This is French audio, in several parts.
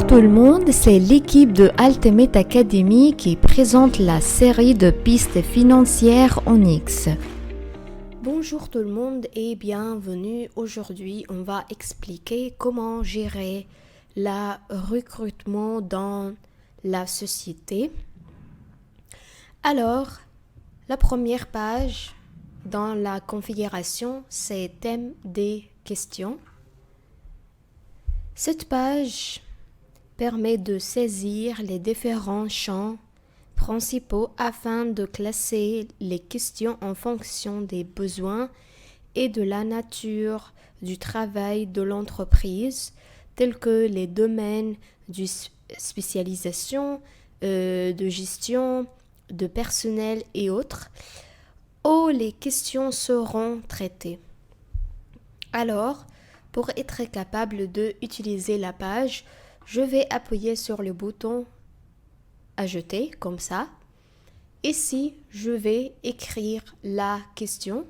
tout le monde, c'est l'équipe de Ultimate Academy qui présente la série de pistes financières en X. Bonjour tout le monde et bienvenue. Aujourd'hui, on va expliquer comment gérer le recrutement dans la société. Alors, la première page dans la configuration, c'est thème des questions. Cette page permet de saisir les différents champs principaux afin de classer les questions en fonction des besoins et de la nature du travail de l'entreprise, tels que les domaines de spécialisation, de gestion, de personnel et autres, où les questions seront traitées. Alors, pour être capable d'utiliser la page, je vais appuyer sur le bouton « Ajouter » comme ça. Ici, je vais écrire la question.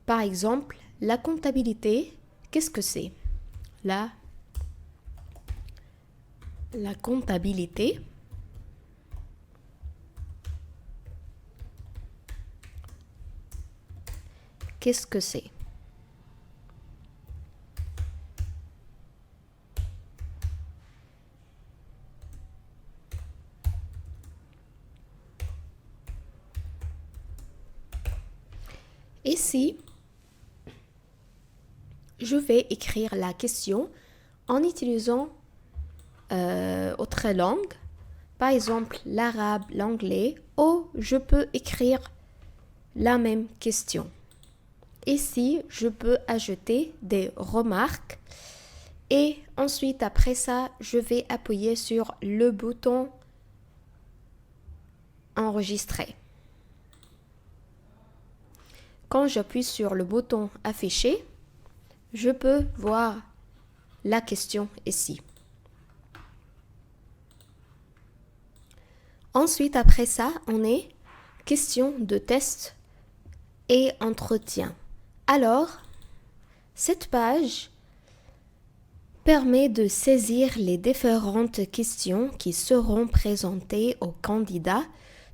Par exemple, la comptabilité, qu'est-ce que c'est? La comptabilité. Qu'est-ce que c'est? Ici, je vais écrire la question en utilisant autre langue, par exemple l'arabe, l'anglais, ou je peux écrire la même question. Ici, je peux ajouter des remarques et ensuite, après ça, je vais appuyer sur le bouton enregistrer. Quand j'appuie sur le bouton afficher, je peux voir la question ici. Ensuite, après ça, on est question de test et entretien. Alors, cette page permet de saisir les différentes questions qui seront présentées au candidat.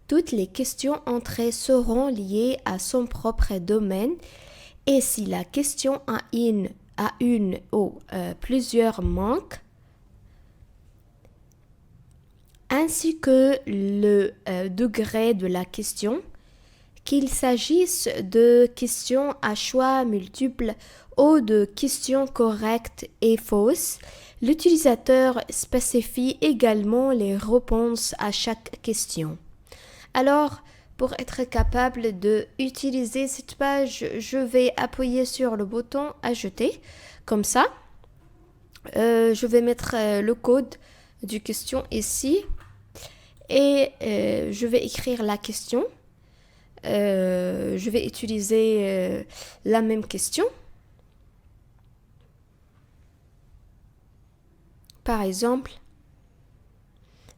Toutes les questions entrées seront liées à son propre domaine et si la question a une ou plusieurs manques, ainsi que le degré de la question, qu'il s'agisse de questions à choix multiples ou de questions correctes et fausses, l'utilisateur spécifie également les réponses à chaque question. Alors, pour être capable d'utiliser cette page, je vais appuyer sur le bouton « Ajouter ». Comme ça, je vais mettre le code du question ici et je vais écrire la question. Je vais utiliser la même question. Par exemple,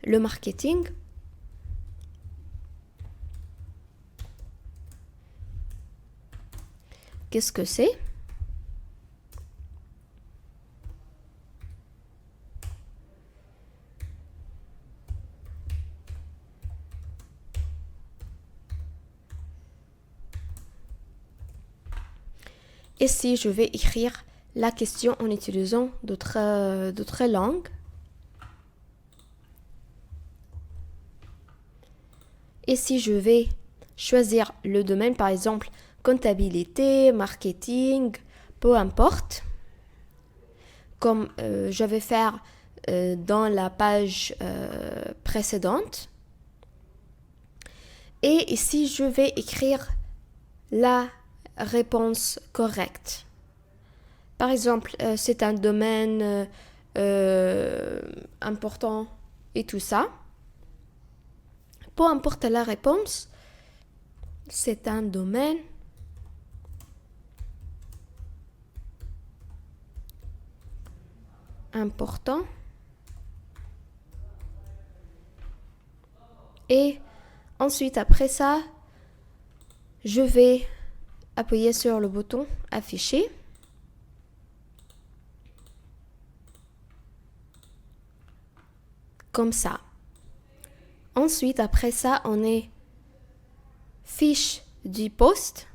le marketing. Qu'est-ce que c'est? Ici, je vais écrire la question en utilisant d'autres langues. Ici, je vais choisir le domaine, par exemple, comptabilité, marketing, peu importe. Comme je vais faire dans la page précédente. Et ici, je vais écrire la réponse correcte. Par exemple, c'est un domaine important et tout ça. Peu importe la réponse, c'est un domaine important et ensuite après ça, je vais appuyer sur le bouton afficher comme ça. Ensuite, après ça, on est fiche du poste.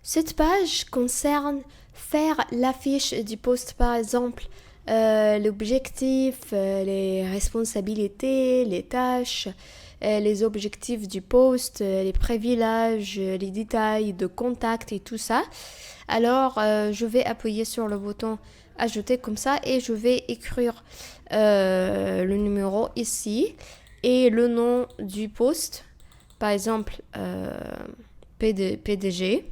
Cette page concerne faire la fiche du poste, par exemple, l'objectif, les responsabilités, les tâches, les objectifs du poste, les privilèges, les détails de contact et tout ça. Alors, je vais appuyer sur le bouton ajouter comme ça et je vais écrire le numéro ici et le nom du poste, par exemple PDG.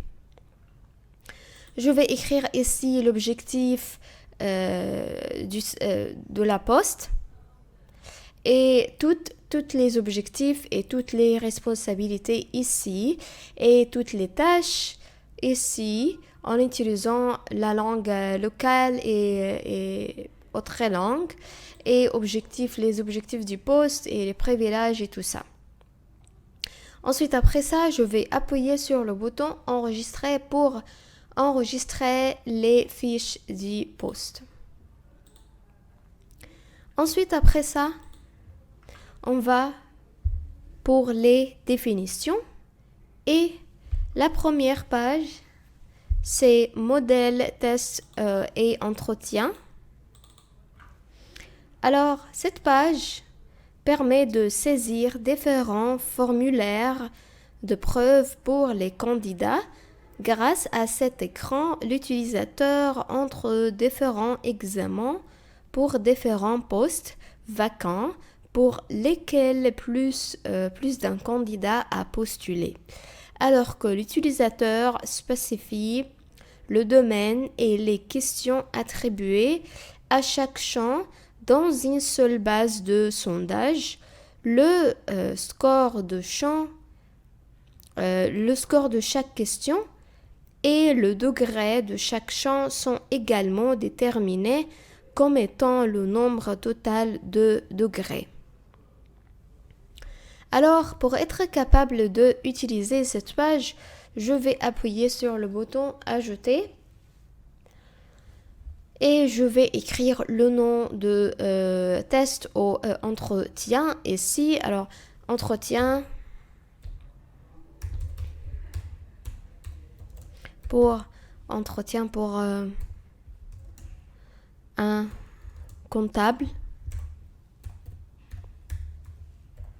Je vais écrire ici l'objectif de la poste et toutes les objectifs et toutes les responsabilités ici et toutes les tâches ici en utilisant la langue locale et autres langues et les objectifs du poste et les privilèges et tout ça. Ensuite, après ça, je vais appuyer sur le bouton enregistrer pour enregistrer les fiches du poste. Ensuite, après ça, on va pour les définitions et la première page, c'est modèle, test et entretien. Alors, cette page permet de saisir différents formulaires de preuves pour les candidats. Grâce à cet écran, l'utilisateur entre différents examens pour différents postes vacants pour lesquels plus d'un candidat a postulé, alors que l'utilisateur spécifie le domaine et les questions attribuées à chaque champ dans une seule base de sondage. Le score de chaque question et le degré de chaque champ sont également déterminés comme étant le nombre total de degrés. Alors, pour être capable d'utiliser cette page, je vais appuyer sur le bouton « Ajouter » et je vais écrire le nom de test au entretien ici. Alors, entretien pour un comptable,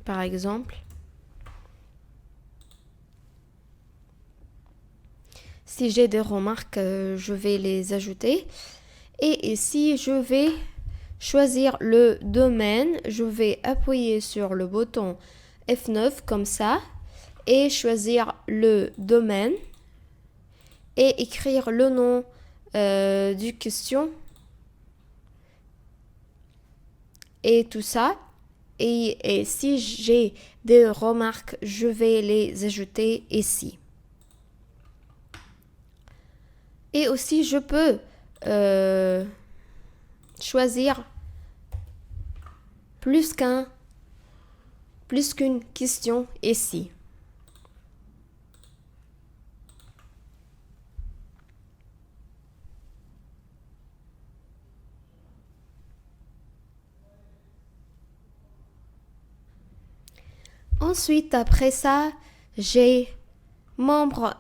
par exemple. Si j'ai des remarques, je vais les ajouter. Et ici, je vais choisir le domaine. Je vais appuyer sur le bouton F9 comme ça et choisir le domaine et écrire le nom du question et tout ça. Et si j'ai des remarques, je vais les ajouter ici. Et aussi, je peux choisir plus qu'une question ici. Ensuite, après ça, j'ai membre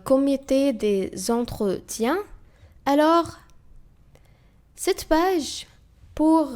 comité des entretiens. Alors, cette page pour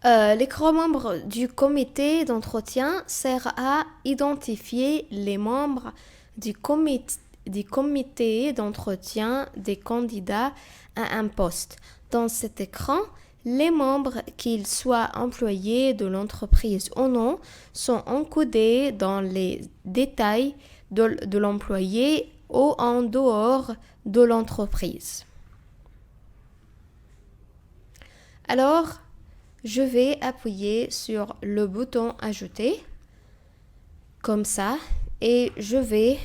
les membres du comité d'entretien sert à identifier les membres du comité d'entretien des candidats à un poste. Dans cet écran, les membres, qu'ils soient employés de l'entreprise ou non, sont encodés dans les détails de l'employé ou en dehors de l'entreprise. Alors, je vais appuyer sur le bouton ajouter, comme ça, et je vais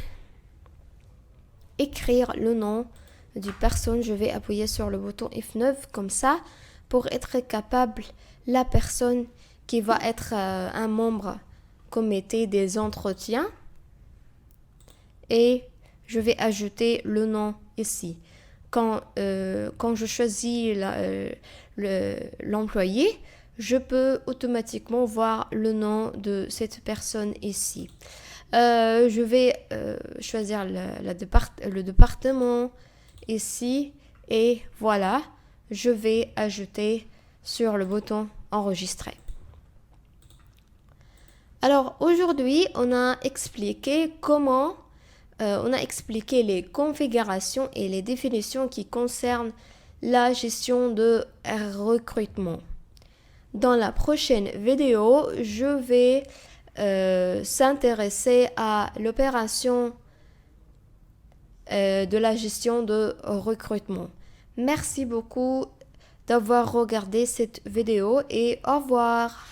écrire le nom du personne. Je vais appuyer sur le bouton F9, comme ça, pour être capable, la personne qui va être un membre comité des entretiens. Et je vais ajouter le nom ici. quand je choisis l'employé, je peux automatiquement voir le nom de cette personne ici. Je vais choisir le département ici et voilà, je vais ajouter sur le bouton enregistrer. Alors aujourd'hui, on a expliqué les configurations et les définitions qui concernent la gestion de recrutement. Dans la prochaine vidéo, je vais s'intéresser à l'opération de la gestion de recrutement. Merci beaucoup d'avoir regardé cette vidéo et au revoir.